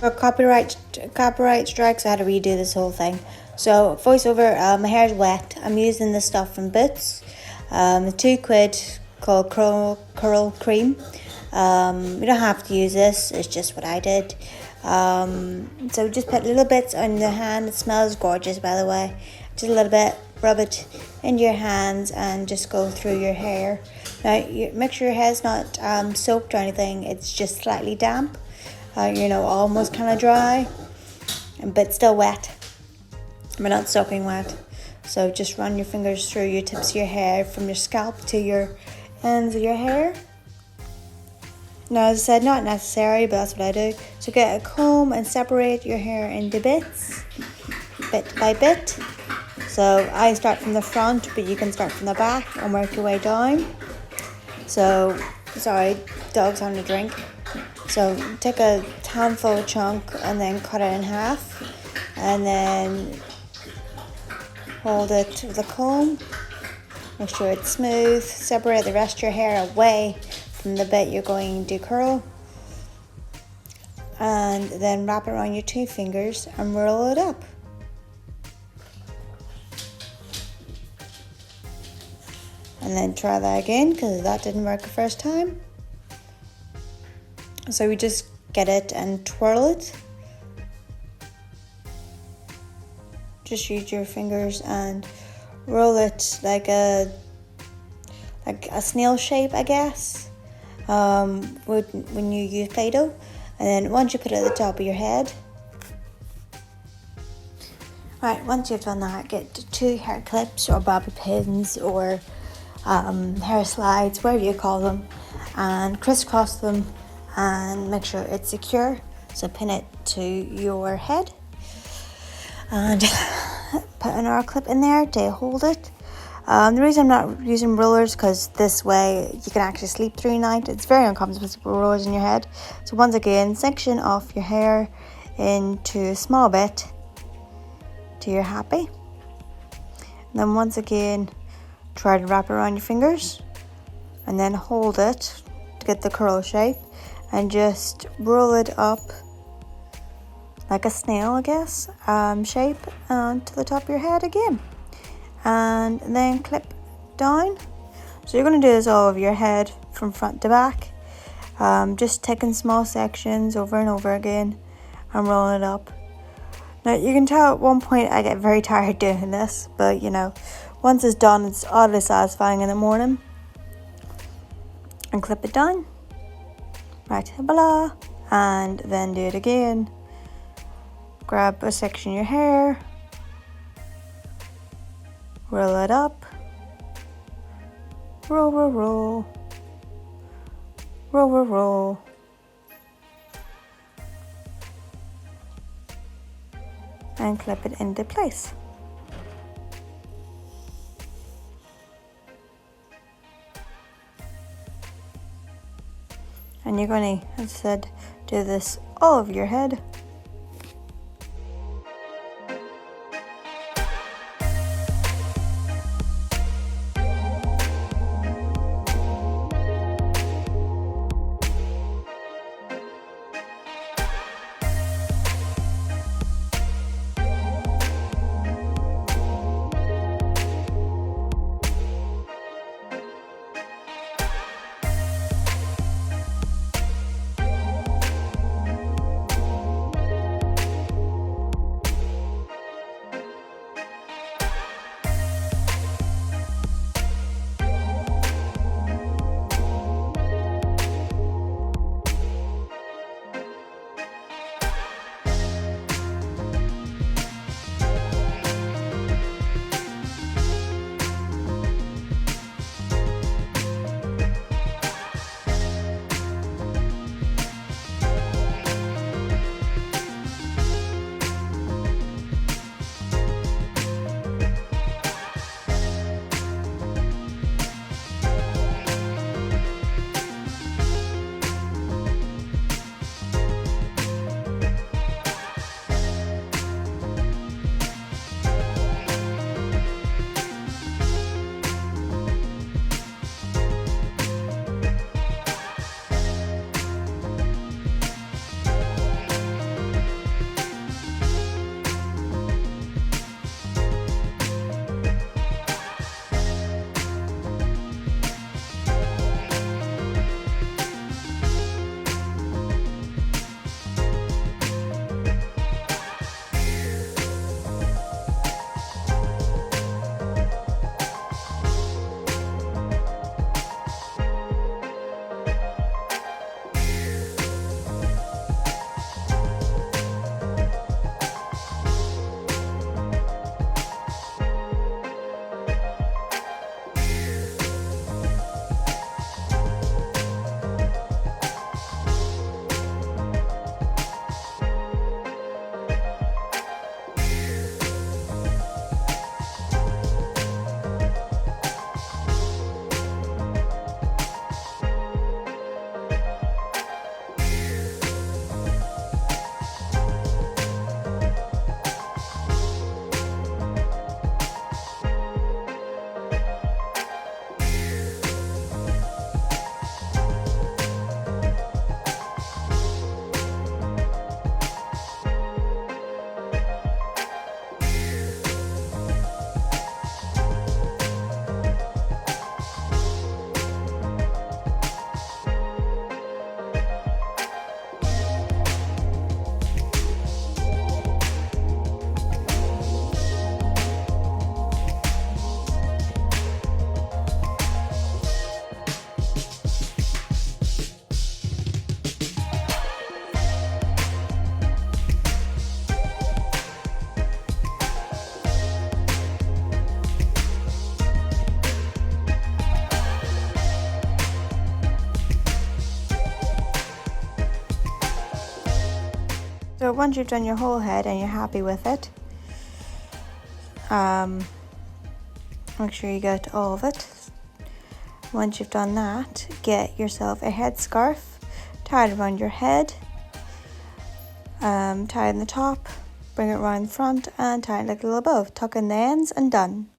For copyright strikes, I had to redo this whole thing. So voiceover, my hair is wet. I'm using this stuff from Boots. £2 called Curl Cream. You don't have to use this. It's just what I did. So just put little bits on the hand. It smells gorgeous, by the way. Just a little bit. Rub it into your hands and just go through your hair. Now, make sure your hair's not soaked or anything. It's just slightly damp. Almost kind of dry, but still wet, but not soaking wet. So just run your fingers through your tips of your hair from your scalp to your ends of your hair. Now, as I said, not necessary, but that's what I do. So get a comb and separate your hair into bits, bit by bit. So I start from the front, but you can start from the back and work your way down. So, sorry, dog's having a drink. So take a handful chunk and then cut it in half, and then hold it with a comb. Make sure it's smooth. Separate the rest of your hair away from the bit you're going to curl, and then wrap it around your 2 fingers and roll it up. And then try that again because that didn't work the first time. So we just get it and twirl it. Just use your fingers and roll it like a snail shape, I guess. When you use Play-Doh, and then once you put it at the top of your head. Right, once you've done that, get 2 hair clips or bobby pins or hair slides, whatever you call them, and crisscross them. And make sure it's secure, so pin it to your head and put an R clip in there to hold it. The reason I'm not using rollers because this way you can actually sleep through the night. It's very uncomfortable with rollers in your head. So once again, section off your hair into a small bit till you're happy. And then once again, try to wrap it around your fingers and then hold it to get the curl shape. And just roll it up like a snail, I guess, shape, and to the top of your head again. And then clip down. So you're going to do this all over your head from front to back. Just taking small sections over and over again and rolling it up. Now you can tell at one point I get very tired doing this, but once it's done, it's oddly satisfying in the morning. And clip it down. Right, voila, and then do it again. Grab a section of your hair, roll it up, roll, roll, roll, roll, roll, roll, and clip it into place. And you're going to, as I said, do this all over your head. So once you've done your whole head and you're happy with it, make sure you get all of it. Once you've done that, get yourself a headscarf, tie it around your head, tie it in the top, bring it around the front and tie it like a little bow, tuck in the ends and done.